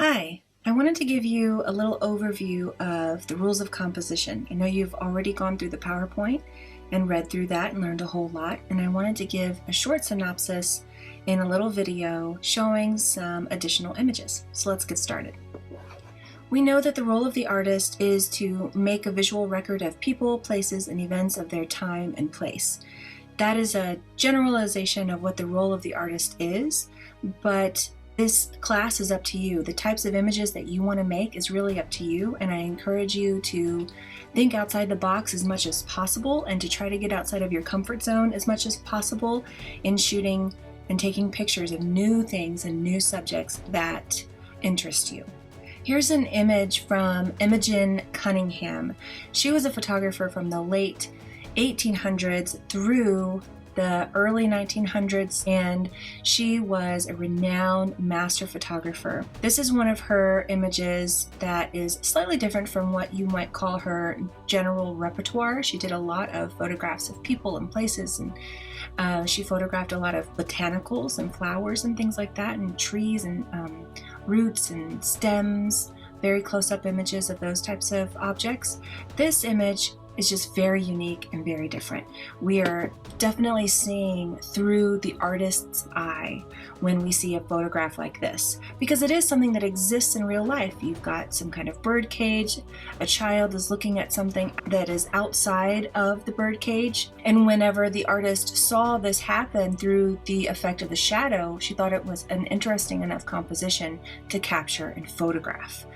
Hi, I wanted to give you a little overview of the rules of composition. I know you've already gone through the PowerPoint and read through that and learned a whole lot, and I wanted to give a short synopsis in a little video showing some additional images. So let's get started. We know that the role of the artist is to make a visual record of people, places, and events of their time and place. That is a generalization of what the role of the artist is, but this class is up to you. The types of images that you want to make is really up to you, and I encourage you to think outside the box as much as possible and to try to get outside of your comfort zone as much as possible in shooting and taking pictures of new things and new subjects that interest you. Here's an image from Imogen Cunningham. She was a photographer from the late 1800s through the early 1900s, and she was a renowned master photographer. This is one of her images that is slightly different from what you might call her general repertoire. She did a lot of photographs of people and places, and she photographed a lot of botanicals and flowers and things like that, and trees and roots and stems, very close-up images of those types of objects. This image is just very unique and very different. We are definitely seeing through the artist's eye when we see a photograph like this, because it is something that exists in real life. You've got some kind of bird cage, a child is looking at something that is outside of the bird cage, and whenever the artist saw this happen through the effect of the shadow, she thought it was an interesting enough composition to capture and photograph.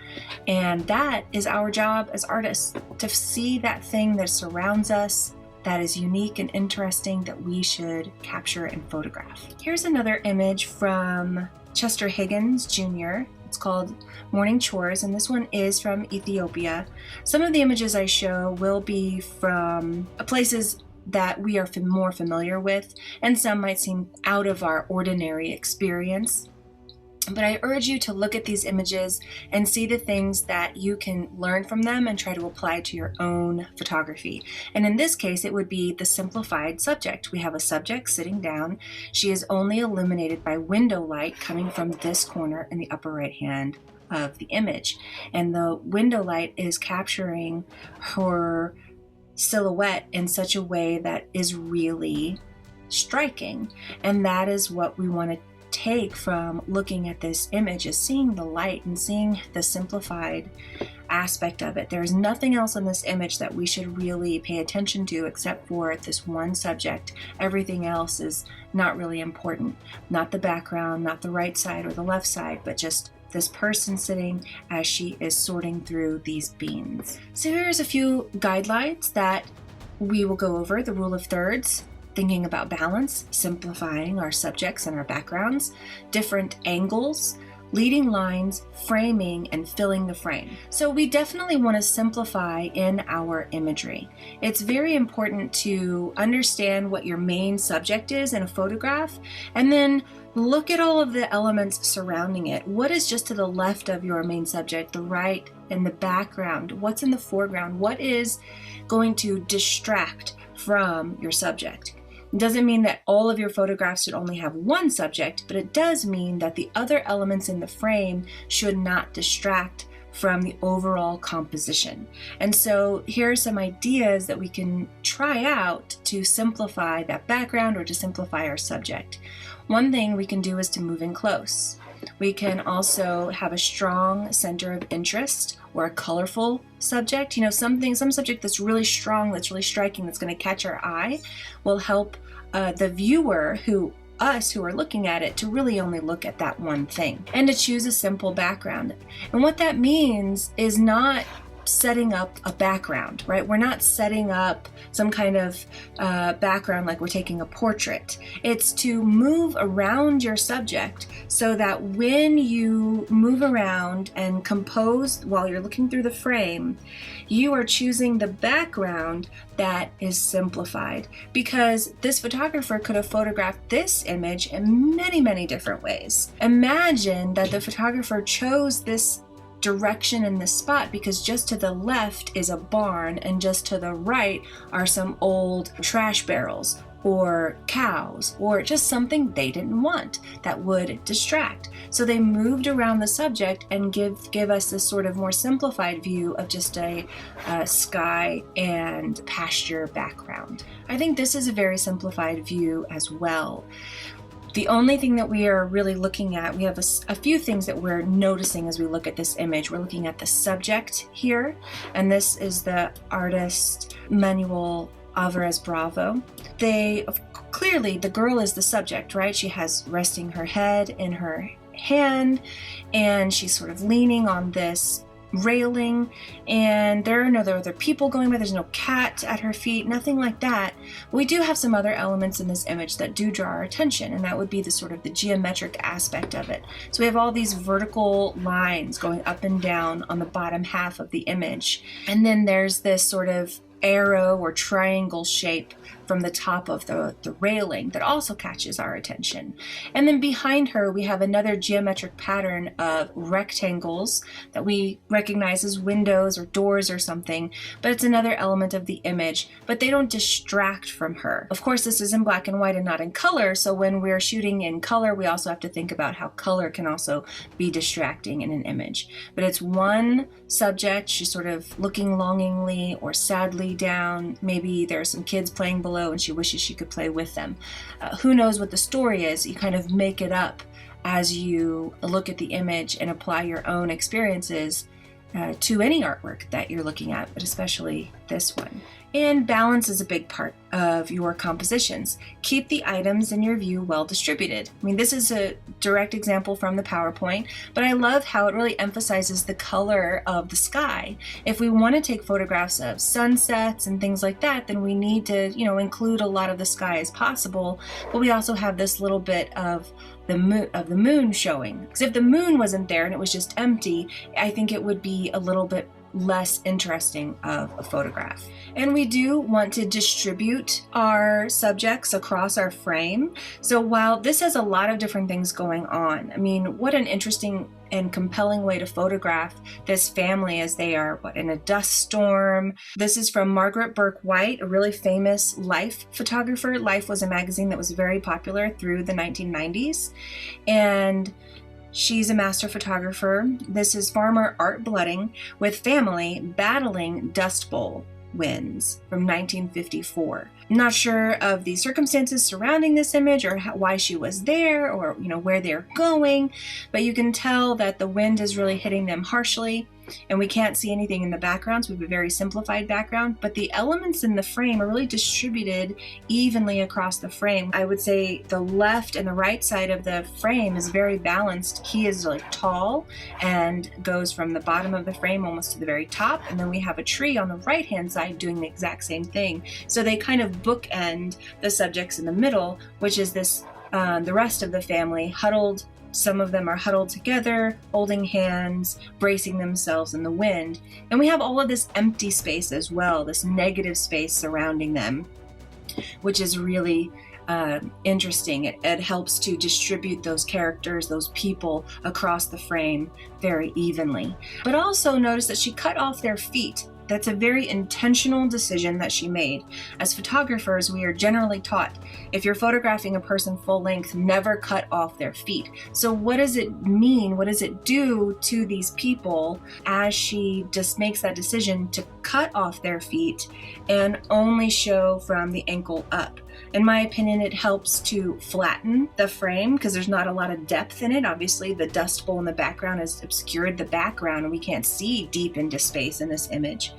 And that is our job as artists, to see that thing that surrounds us that is unique and interesting that we should capture and photograph. Here's another image from Chester Higgins Jr. It's called Morning Chores, and this one is from Ethiopia. Some of the images I show will be from places that we are more familiar with, and some might seem out of our ordinary experience. But I urge you to look at these images and see the things that you can learn from them and try to apply to your own photography. And in this case, it would be the simplified subject. We have a subject sitting down. She is only illuminated by window light coming from this corner in the upper right hand of the image. And the window light is capturing her silhouette in such a way that is really striking. And that is what we want to take from looking at this image, is seeing the light and seeing the simplified aspect of it. There's nothing else in this image that we should really pay attention to except for this one subject. Everything else is not really important. Not the background, not the right side or the left side, but just this person sitting as she is sorting through these beans. So here's a few guidelines that we will go over. The rule of thirds, thinking about balance, simplifying our subjects and our backgrounds, different angles, leading lines, framing, and filling the frame. So we definitely want to simplify in our imagery. It's very important to understand what your main subject is in a photograph, and then look at all of the elements surrounding it. What is just to the left of your main subject, the right, and the background? What's in the foreground? What is going to distract from your subject? It doesn't mean that all of your photographs should only have one subject, but it does mean that the other elements in the frame should not distract from the overall composition. And so here are some ideas that we can try out to simplify that background or to simplify our subject. One thing we can do is to move in close. We can also have a strong center of interest or a colorful subject. Some subject that's really strong, that's really striking, that's going to catch our eye will help the viewer who are looking at it to really only look at that one thing and to choose a simple background. And what that means is not setting up a background, right? We're not setting up some kind of background like we're taking a portrait. It's to move around your subject so that when you move around and compose while you're looking through the frame, you are choosing the background that is simplified, because this photographer could have photographed this image in many, many different ways. Imagine that the photographer chose this direction in this spot because just to the left is a barn and just to the right are some old trash barrels. or cows, or just something they didn't want that would distract. So they moved around the subject and give us this sort of more simplified view of just a sky and pasture background. I think this is a very simplified view as well. The only thing that we are really looking at, we have a few things that we're noticing as we look at this image. We're looking at the subject here, and this is the artist Manuel Alvarez Bravo. Clearly the girl is the subject, right? She has resting her head in her hand, and she's sort of leaning on this railing, and there are no other people going by. There's no cat at her feet, nothing like that. We do have some other elements in this image that do draw our attention, and that would be the sort of the geometric aspect of it. So we have all these vertical lines going up and down on the bottom half of the image, and then there's this sort of arrow or triangle shape from the top of the railing that also catches our attention. And then behind her, we have another geometric pattern of rectangles that we recognize as windows or doors or something, but it's another element of the image, but they don't distract from her. Of course, this is in black and white and not in color, so when we're shooting in color, we also have to think about how color can also be distracting in an image. But it's one subject, she's sort of looking longingly or sadly down. Maybe there are some kids playing below and she wishes she could play with them. Who knows what the story is? You kind of make it up as you look at the image and apply your own experiences to any artwork that you're looking at, but especially this one. And balance is a big part of your compositions. Keep the items in your view well distributed. I mean, this is a direct example from the PowerPoint, but I love how it really emphasizes the color of the sky. If we want to take photographs of sunsets and things like that, then we need to, include a lot of the sky as possible, but we also have this little bit of the moon showing. Because if the moon wasn't there and it was just empty, I think it would be a little bit less interesting of a photograph. And we do want to distribute our subjects across our frame. So while this has a lot of different things going on, I mean, what an interesting and compelling way to photograph this family as they are in a dust storm. This is from Margaret Burke White, a really famous Life photographer. Life was a magazine that was very popular through the 1990s. And she's a master photographer. This is Farmer Art Blooding with family battling Dust Bowl winds from 1954. I'm not sure of the circumstances surrounding this image or why she was there or where they're going, but you can tell that the wind is really hitting them harshly. And we can't see anything in the background, so we have a very simplified background, but the elements in the frame are really distributed evenly across the frame. I would say the left and the right side of the frame is very balanced. He is like tall and goes from the bottom of the frame almost to the very top, and then we have a tree on the right hand side doing the exact same thing. So they kind of bookend the subjects in the middle, which is this the rest of the family huddled. Some of them are huddled together, holding hands, bracing themselves in the wind. And we have all of this empty space as well, this negative space surrounding them, which is really interesting. It helps to distribute those characters, those people across the frame very evenly. But also notice that she cut off their feet. That's a very intentional decision that she made. As photographers, we are generally taught, if you're photographing a person full length, never cut off their feet. So what does it mean? What does it do to these people as she just makes that decision to cut off their feet and only show from the ankle up? In my opinion, it helps to flatten the frame because there's not a lot of depth in it. Obviously, the dust bowl in the background has obscured the background and we can't see deep into space in this image.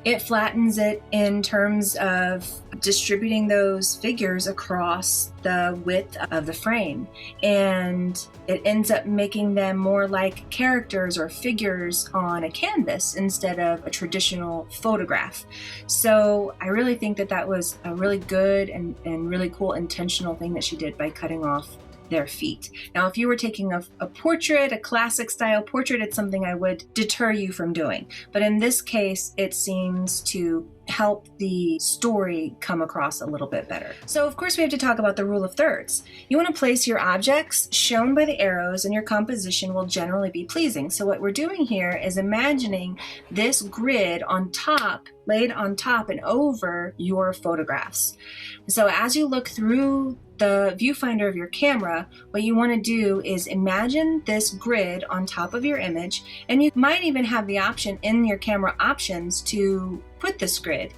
It flattens it in terms of distributing those figures across the width of the frame, and it ends up making them more like characters or figures on a canvas instead of a traditional photograph. So I really think that was a really good and really cool intentional thing that she did by cutting off their feet. Now, if you were taking a portrait, a classic style portrait, it's something I would deter you from doing. But in this case, it seems to help the story come across a little bit better. So of course we have to talk about the rule of thirds. You want to place your objects shown by the arrows, and your composition will generally be pleasing. So what we're doing here is imagining this grid on top, laid on top and over your photographs. So as you look through the viewfinder of your camera, what you want to do is imagine this grid on top of your image, and you might even have the option in your camera options to put this grid,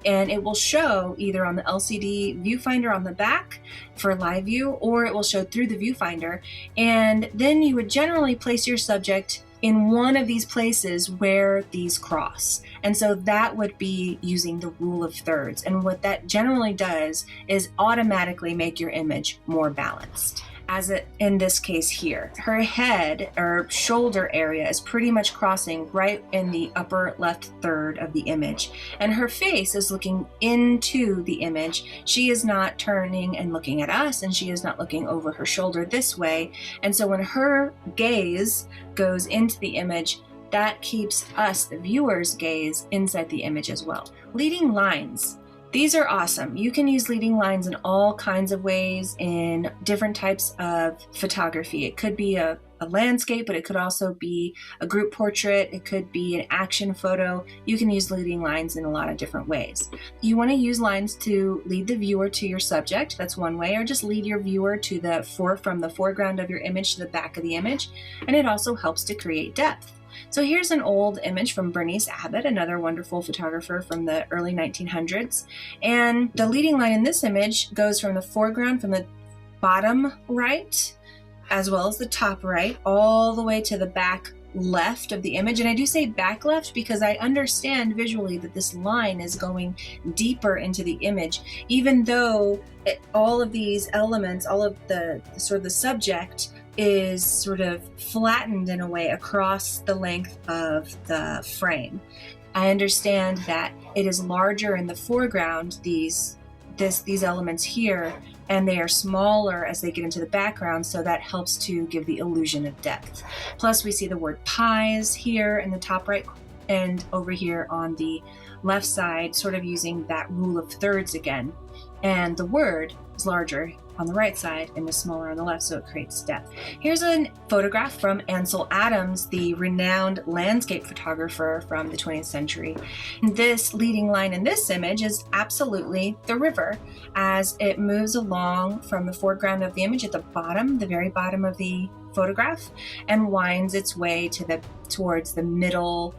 and it will show either on the LCD viewfinder on the back for live view, or it will show through the viewfinder. And then you would generally place your subject in one of these places where these cross. And so that would be using the rule of thirds. And what that generally does is automatically make your image more balanced. As in this case here, her head or shoulder area is pretty much crossing right in the upper left third of the image, and her face is looking into the image. She is not turning and looking at us, and she is not looking over her shoulder this way. And so when her gaze goes into the image, that keeps us, the viewer's gaze, inside the image as well. Leading lines. These are awesome. You can use leading lines in all kinds of ways in different types of photography. It could be a landscape, but it could also be a group portrait. It could be an action photo. You can use leading lines in a lot of different ways. You want to use lines to lead the viewer to your subject. That's one way, or just lead your viewer to from the foreground of your image to the back of the image. And it also helps to create depth. So here's an old image from Bernice Abbott, another wonderful photographer from the early 1900s. And the leading line in this image goes from the foreground, from the bottom right, as well as the top right, all the way to the back left of the image. And I do say back left because I understand visually that this line is going deeper into the image, even though all of these elements, all of the sort of the subject is sort of flattened in a way across the length of the frame. I understand that it is larger in the foreground, these elements here, and they are smaller as they get into the background, so that helps to give the illusion of depth. Plus we see the word pies here in the top right, and over here on the left side, sort of using that rule of thirds again. And the word is larger on the right side and is smaller on the left, so it creates depth. Here's a photograph from Ansel Adams, the renowned landscape photographer from the 20th century. And this leading line in this image is absolutely the river, as it moves along from the foreground of the image at the bottom, the very bottom of the photograph, and winds its way towards the middle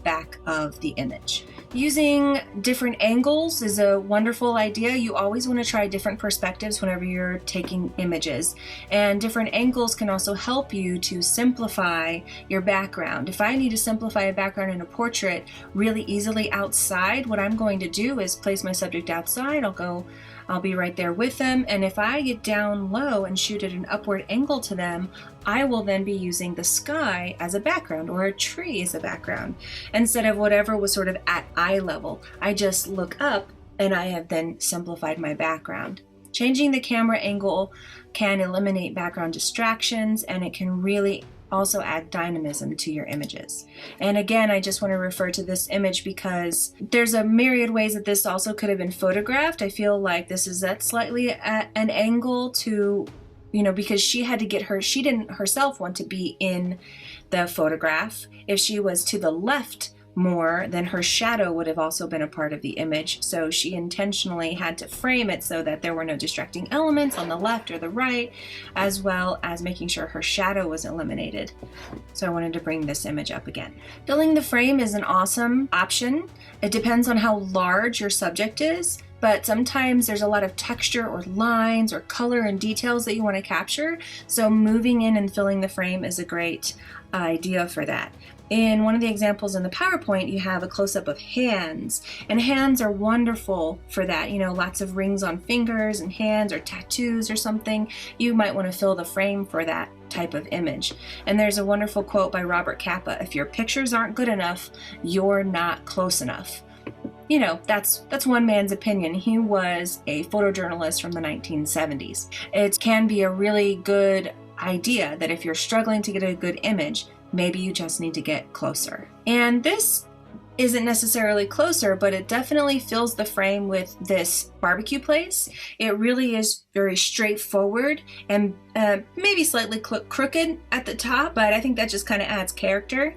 back of the image. Using different angles is a wonderful idea. You always want to try different perspectives whenever you're taking images, and different angles can also help you to simplify your background. If I need to simplify a background in a portrait really easily outside, what I'm going to do is place my subject outside. I'll be right there with them, and if I get down low and shoot at an upward angle to them, I will then be using the sky as a background, or a tree as a background, instead of whatever was sort of at eye level. I just look up and I have then simplified my background. Changing the camera angle can eliminate background distractions, and it can really also add dynamism to your images. And again, I just want to refer to this image because there's a myriad ways that this also could have been photographed. I feel like this is at slightly at an angle to, because she didn't herself want to be in the photograph. If she was to the left more, then her shadow would have also been a part of the image. So she intentionally had to frame it so that there were no distracting elements on the left or the right, as well as making sure her shadow was eliminated. So I wanted to bring this image up again. Filling the frame is an awesome option. It depends on how large your subject is, but sometimes there's a lot of texture or lines or color and details that you want to capture. So moving in and filling the frame is a great idea for that. In one of the examples in the PowerPoint, you have a close-up of hands, and hands are wonderful for that. Lots of rings on fingers and hands, or tattoos or something. You might want to fill the frame for that type of image. And there's a wonderful quote by Robert Capa: "If your pictures aren't good enough, you're not close enough." That's one man's opinion. He was a photojournalist from the 1970s. It can be a really good idea that if you're struggling to get a good image, maybe you just need to get closer. And this isn't necessarily closer, but it definitely fills the frame with this barbecue place. It really is very straightforward and maybe slightly crooked at the top, but I think that just kind of adds character.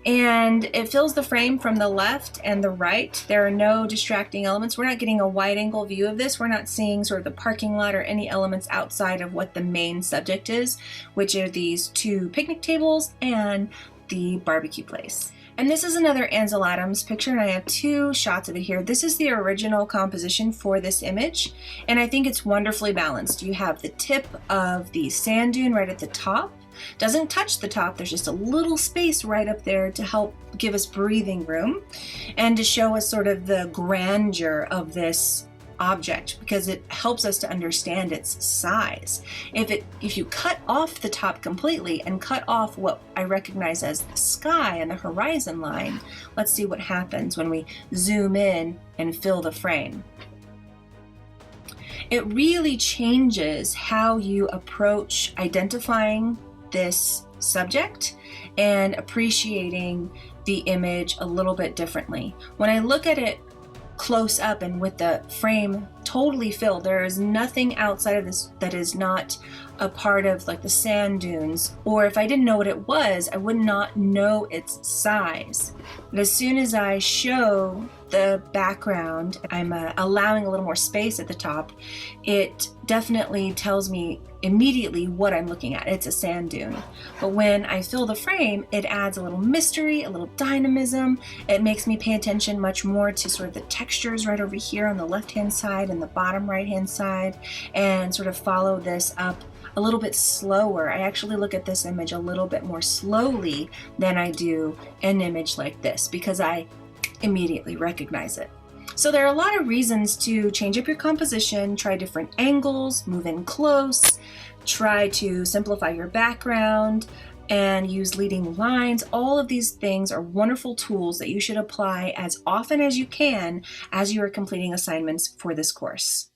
And it fills the frame from the left and the right. There are no distracting elements. We're not getting a wide angle view of this. We're not seeing sort of the parking lot or any elements outside of what the main subject is, which are these two picnic tables and the barbecue place. And this is another Ansel Adams picture, and I have two shots of it here. This is the original composition for this image, and I think it's wonderfully balanced. You have the tip of the sand dune right at the top. Doesn't touch the top, there's just a little space right up there to help give us breathing room and to show us sort of the grandeur of this object, because it helps us to understand its size. If you cut off the top completely and cut off what I recognize as the sky and the horizon line, let's see what happens when we zoom in and fill the frame. It really changes how you approach identifying this subject and appreciating the image a little bit differently. When I look at it close up and with the frame totally filled, there is nothing outside of this that is not a part of like the sand dunes, or if I didn't know what it was, I would not know its size. But as soon as I show the background, I'm allowing a little more space at the top, it definitely tells me immediately what I'm looking at. It's a sand dune. But when I fill the frame, it adds a little mystery, a little dynamism. It makes me pay attention much more to sort of the textures right over here on the left-hand side and the bottom right-hand side, and sort of follow this up a little bit slower. I actually look at this image a little bit more slowly than I do an image like this, because I immediately recognize it. So there are a lot of reasons to change up your composition, try different angles, move in close, try to simplify your background, and use leading lines. All of these things are wonderful tools that you should apply as often as you can as you are completing assignments for this course.